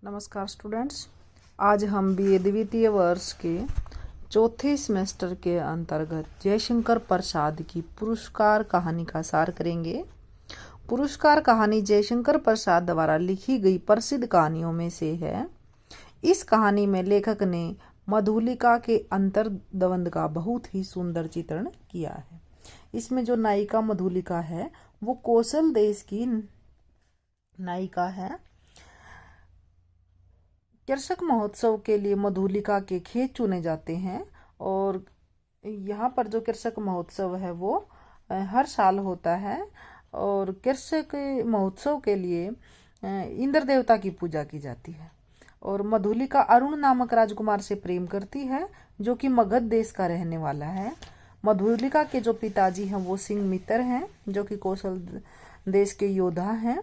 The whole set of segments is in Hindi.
नमस्कार स्टूडेंट्स, आज हम बीए द्वितीय वर्ष के चौथे सेमेस्टर के अंतर्गत जयशंकर प्रसाद की पुरस्कार कहानी का सार करेंगे। पुरस्कार कहानी जयशंकर प्रसाद द्वारा लिखी गई प्रसिद्ध कहानियों में से है। इस कहानी में लेखक ने मधुलिका के अंतर्द्वंद का बहुत ही सुंदर चित्रण किया है। इसमें जो नायिका मधुलिका है वो कौशल देश की नायिका है। कृषक महोत्सव के लिए मधुलिका के खेत चुने जाते हैं और यहाँ पर जो कृषक महोत्सव है वो हर साल होता है और कृषक महोत्सव के लिए इंद्र देवता की पूजा की जाती है। और मधुलिका अरुण नामक राजकुमार से प्रेम करती है जो कि मगध देश का रहने वाला है। मधुलिका के जो पिताजी हैं वो सिंह मित्र हैं जो कि कौशल देश के योद्धा हैं।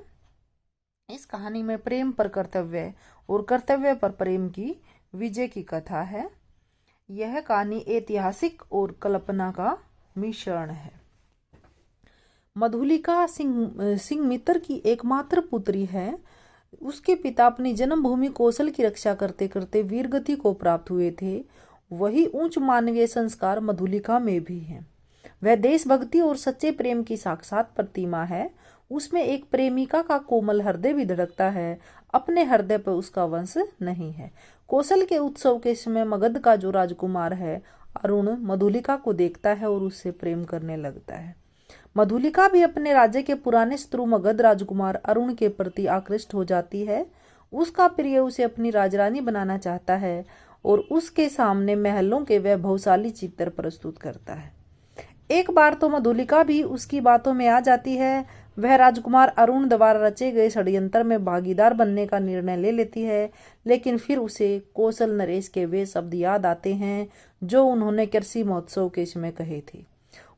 इस कहानी में प्रेम पर कर्तव्य और कर्तव्य पर प्रेम की विजय की कथा है। यह कहानी ऐतिहासिक और कल्पना का मिश्रण है। मधुलिका सिंह मित्र की एकमात्र पुत्री है। उसके पिता अपनी जन्मभूमि कौशल की रक्षा करते करते वीरगति को प्राप्त हुए थे। वही उच्च मानवीय संस्कार मधुलिका में भी हैं। वह देशभक्ति और सच्चे प्रेम की साक्षात प्रतिमा है। उसमें एक प्रेमिका का कोमल हृदय भी धड़कता है। अपने हृदय पर उसका वंश नहीं है। कौशल के उत्सव के समय मगध का जो राजकुमार है अरुण मधुलिका को देखता है और उससे प्रेम करने लगता है। मधुलिका भी अपने राज्य के पुराने शत्रु मगध राजकुमार अरुण के प्रति आकृष्ट हो जाती है। उसका प्रिय उसे अपनी राजरानी बनाना चाहता है और उसके सामने महलों के वैभवशाली चित्र प्रस्तुत करता है। एक बार तो मधुलिका भी उसकी बातों में आ जाती है। वह राजकुमार अरुण द्वारा रचे गए षड्यंत्र में भागीदार बनने का निर्णय ले लेती है, लेकिन फिर उसे कौशल नरेश के वे शब्द याद आते हैं जो उन्होंने कृषि महोत्सव के समय कहे थे।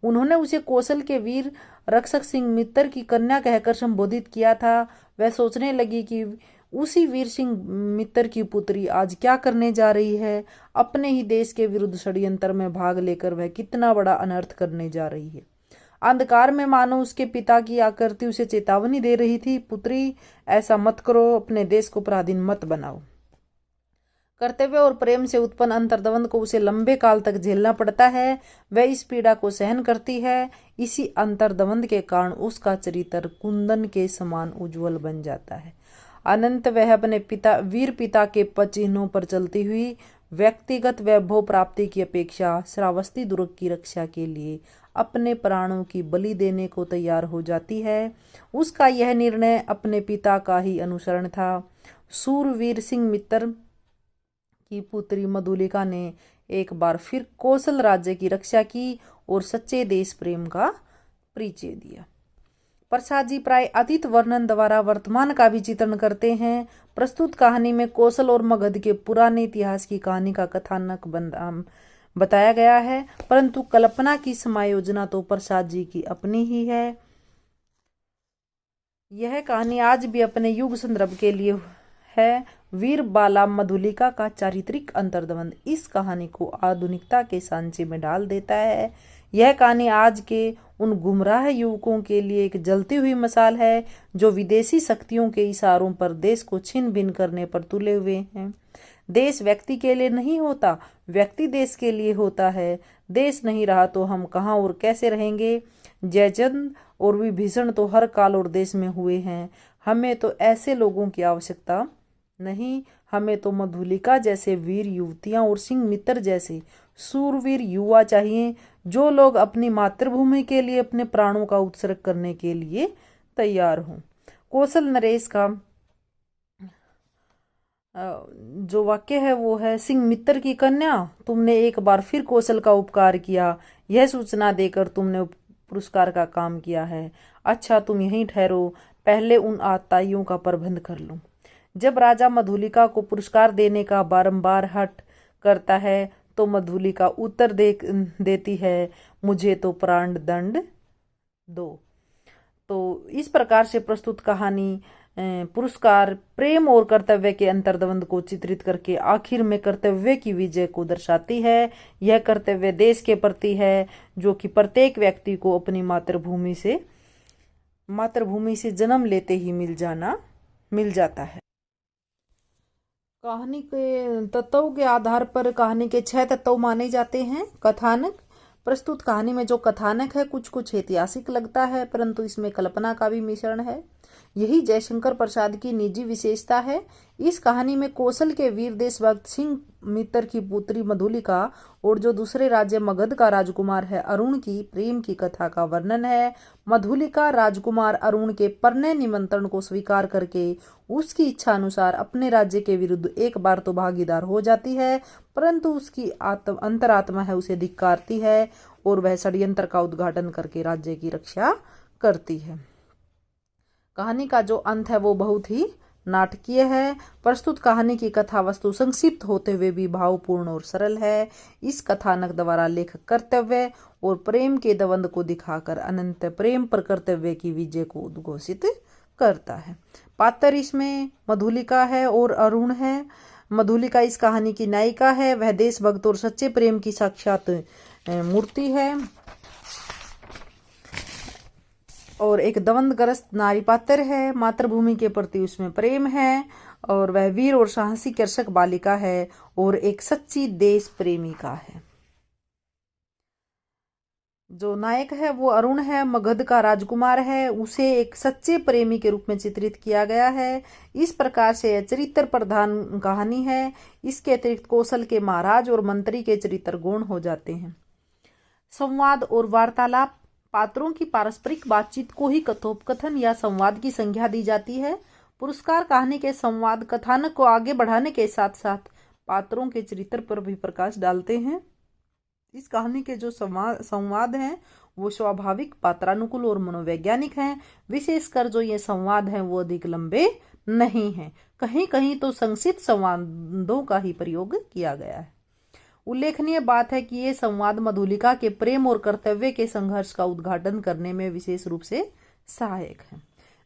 उन्होंने उसे कौशल के वीर रक्षक सिंह मित्र की कन्या कहकर संबोधित किया था। वह सोचने लगी कि उसी वीर सिंह मित्र की पुत्री आज क्या करने जा रही है। अपने ही देश के विरुद्ध षड्यंत्र में भाग लेकर वह कितना बड़ा अनर्थ करने जा रही है। अंधकार में मानो उसके पिता की आकृति उसे चेतावनी दे रही थी, पुत्री ऐसा मत करो, अपने देश को पराधीन मत बनाओ। कर्तव्य और प्रेम से उत्पन्न अंतर्द्वंद को उसे लंबे काल तक झेलना पड़ता है। वह इस पीड़ा को सहन करती है। इसी अंतर्द्वंद के कारण उसका चरित्र कुंदन के समान उज्जवल बन जाता है। अनंत वह अपने वीर पिता के पचिन्हों पर चलती हुई व्यक्तिगत वैभव प्राप्ति की अपेक्षा श्रावस्ती दुर्ग की रक्षा के लिए अपने प्राणों की बलि देने को तैयार हो जाती है। उसका यह निर्णय अपने पिता का ही अनुसरण था। सूरवीर सिंह मित्र की पुत्री मधुलिका ने एक बार फिर कौशल राज्य की रक्षा की और सच्चे देश प्रेम का परिचय दिया। प्रसाद जी प्राय अतीत वर्णन द्वारा वर्तमान का भी चित्रण करते हैं। प्रस्तुत कहानी में कौशल और मगध के पुराने इतिहास की कहानी का कथानक बताया गया है, परंतु कल्पना की समायोजना तो प्रसाद जी की अपनी ही है। यह कहानी आज भी अपने युग संदर्भ के लिए है। वीर बाला मधुलिका का चारित्रिक अंतर्द्वंद इस कहानी को आधुनिकता के सांचे में डाल देता है। यह कहानी आज के उन गुमराह युवकों के लिए एक जलती हुई मसाल है जो विदेशी शक्तियों के इशारों पर देश को छिन्न भिन्न करने पर तुले हुए हैं। देश व्यक्ति के लिए नहीं होता, व्यक्ति देश के लिए होता है। देश नहीं रहा तो हम कहाँ और कैसे रहेंगे। जयचंद और विभीषण तो हर काल और देश में हुए हैं। हमें तो ऐसे लोगों की आवश्यकता नहीं। हमें तो मधुलिका जैसे वीर युवतियां और सिंह मित्र जैसे सूरवीर युवा चाहिए जो लोग अपनी मातृभूमि के लिए अपने प्राणों का उत्सर्ग करने के लिए तैयार हों। कौशल नरेश का जो वाक्य है वो है, सिंह मित्र की कन्या, तुमने एक बार फिर कौशल का उपकार किया। यह सूचना देकर तुमने पुरस्कार का काम किया है। अच्छा तुम यहीं ठहरो, पहले उन आताइयों का प्रबंध कर लूं। जब राजा मधुलिका को पुरस्कार देने का बारंबार हठ करता है तो मधुलिका उत्तर देती है, मुझे तो प्राण दंड दो। तो इस प्रकार से प्रस्तुत कहानी पुरस्कार प्रेम और कर्तव्य के अंतर्द्वंद को चित्रित करके आखिर में कर्तव्य की विजय को दर्शाती है। यह कर्तव्य देश के प्रति है जो कि प्रत्येक व्यक्ति को अपनी मातृभूमि से जन्म लेते ही मिल जाता है। कहानी के तत्वों के आधार पर कहानी के 6 तत्व माने जाते हैं। कथानक। प्रस्तुत कहानी में जो कथानक है कुछ कुछ ऐतिहासिक लगता है, परंतु इसमें कल्पना का भी मिश्रण है। यही जयशंकर प्रसाद की निजी विशेषता है। इस कहानी में कौशल के वीर देशभक्त सिंह मित्र की पुत्री मधुलिका और जो दूसरे राज्य मगध का राजकुमार है अरुण की प्रेम की कथा का वर्णन है। मधुलिका राजकुमार अरुण के परिणय निमंत्रण को स्वीकार करके उसकी इच्छा अनुसार अपने राज्य के विरुद्ध एक बार तो भागीदार हो जाती है, परंतु उसकी अंतरात्मा है उसे धिक्कारती है और वह षड्यंत्र का उद्घाटन करके राज्य की रक्षा करती है। कहानी का जो अंत है वो बहुत ही नाटकीय है। प्रस्तुत कहानी की कथा वस्तु संक्षिप्त होते हुए भी भावपूर्ण और सरल है। इस कथानक द्वारा लेखक कर्तव्य और प्रेम के द्वंद्व को दिखाकर अनंत प्रेम पर कर्तव्य की विजय को उद्घोषित करता है। पात्र इसमें मधुलिका है और अरुण है। मधुलिका इस कहानी की नायिका है। वह देशभक्त और सच्चे प्रेम की साक्षात मूर्ति है और एक द्वंद्वग्रस्त नारी पात्र है। मातृभूमि के प्रति उसमें प्रेम है और वह वीर और साहसी कृषक बालिका है और एक सच्ची देश प्रेमिका है। जो नायक है वो अरुण है, मगध का राजकुमार है। उसे एक सच्चे प्रेमी के रूप में चित्रित किया गया है। इस प्रकार से यह चरित्र प्रधान कहानी है। इसके अतिरिक्त कौशल के महाराज और मंत्री के चरित्र गौण हो जाते हैं। संवाद और वार्तालाप। पात्रों की पारस्परिक बातचीत को ही कथोपकथन या संवाद की संज्ञा दी जाती है। पुरस्कार कहानी के संवाद कथानक को आगे बढ़ाने के साथ साथ पात्रों के चरित्र पर भी प्रकाश डालते हैं। इस कहानी के जो संवाद हैं वो स्वाभाविक, पात्रानुकूल और मनोवैज्ञानिक हैं। विशेषकर जो ये संवाद हैं वो अधिक लंबे नहीं हैं। कहीं कहीं तो संक्षिप्त संवादों का ही प्रयोग किया गया है। उल्लेखनीय बात है कि ये संवाद मधुलिका के प्रेम और कर्तव्य के संघर्ष का उद्घाटन करने में विशेष रूप से सहायक है।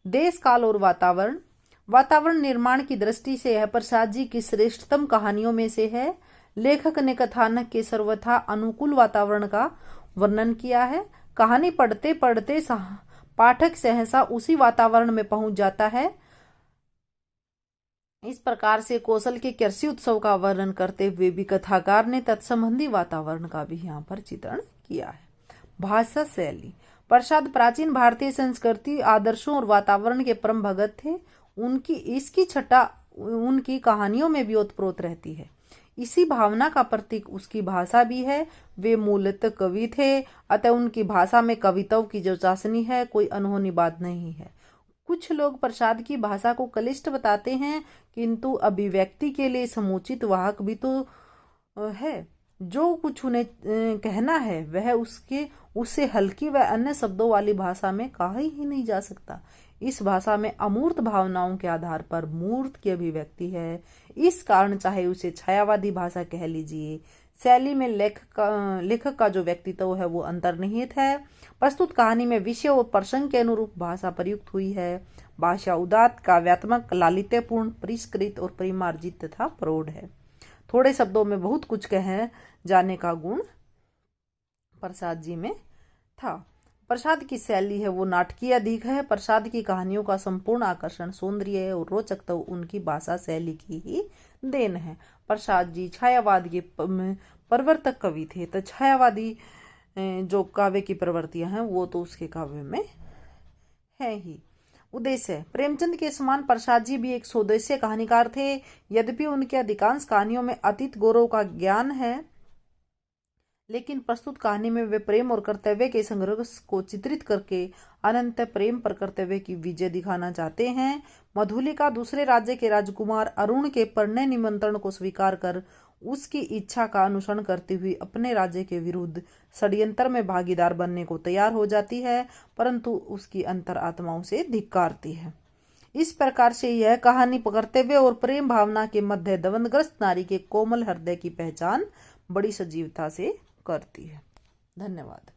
देश, काल और वातावरण। वातावरण निर्माण की दृष्टि से यह प्रसाद जी की श्रेष्ठतम कहानियों में से है। लेखक ने कथानक के सर्वथा अनुकूल वातावरण का वर्णन किया है। कहानी पढ़ते पढ़ते पाठक सहसा उसी वातावरण में पहुंच जाता है। इस प्रकार से कौशल के कृषि उत्सव का वर्णन करते हुए भी कथाकार ने तत्संबंधी वातावरण का भी यहाँ पर चित्रण किया है। भाषा शैली। प्रसाद प्राचीन भारतीय संस्कृति, आदर्शों और वातावरण के परम भगत थे। इसकी छटा उनकी कहानियों में भी ओतप्रोत रहती है। इसी भावना का प्रतीक उसकी भाषा भी है। वे मूलतः कवि थे, अतः उनकी भाषा में कविताओं की जो चाशनी है कोई अनहोनी बात नहीं है। कुछ लोग प्रसाद की भाषा को क्लिष्ट बताते हैं, किंतु अभिव्यक्ति के लिए समुचित वाहक भी तो है। जो कुछ उन्हें कहना है वह उससे हल्की व अन्य शब्दों वाली भाषा में कहा ही नहीं जा सकता। इस भाषा में अमूर्त भावनाओं के आधार पर मूर्त की अभिव्यक्ति है। इस कारण चाहे उसे छायावादी भाषा कह लीजिए, शैली में लेखक का जो व्यक्तित्व है वो अंतर्निहित है। प्रस्तुत कहानी में विषय और प्रसंग के अनुरूप भाषा प्रयुक्त हुई है। भाषा उदात्त, काव्यात्मक, लालित्यपूर्ण, परिष्कृत और परिमार्जित तथा प्रौढ़ है। थोड़े शब्दों में बहुत कुछ कहे जाने का गुण प्रसाद जी में था। प्रसाद की शैली है वो नाटकीय अधिक है। प्रसाद की कहानियों का संपूर्ण आकर्षण, सौंदर्य और रोचकता उनकी भाषा शैली की ही देन है। प्रसाद जी छायावाद के प्रवर्तक कवि थे, तो छायावादी जो काव्य की प्रवृत्तियां हैं वो तो उसके काव्य में है ही। उद्देश्य। प्रेमचंद के समान प्रसाद जी भी एक स्वदेशी कहानीकार थे। यद्यपि उनके अधिकांश कहानियों में अतीत गौरव का ज्ञान है, लेकिन प्रस्तुत कहानी में वे प्रेम और कर्तव्य के संघर्ष को चित्रित करके अनंत प्रेम पर कर्तव्य की विजय दिखाना चाहते हैं। मधुलिका दूसरे राज्य के राजकुमार अरुण के परिणय निमंत्रण को स्वीकार कर उसकी इच्छा का अनुसरण करती हुई अपने राज्य के विरुद्ध षड्यंत्र में भागीदार बनने को तैयार हो जाती है, परंतु उसकी अंतरात्मा उसे धिक्कारती है। इस प्रकार से यह कहानी कर्तव्य और प्रेम भावना के मध्य द्वंद्वग्रस्त नारी के कोमल हृदय की पहचान बड़ी सजीवता से करती है। धन्यवाद।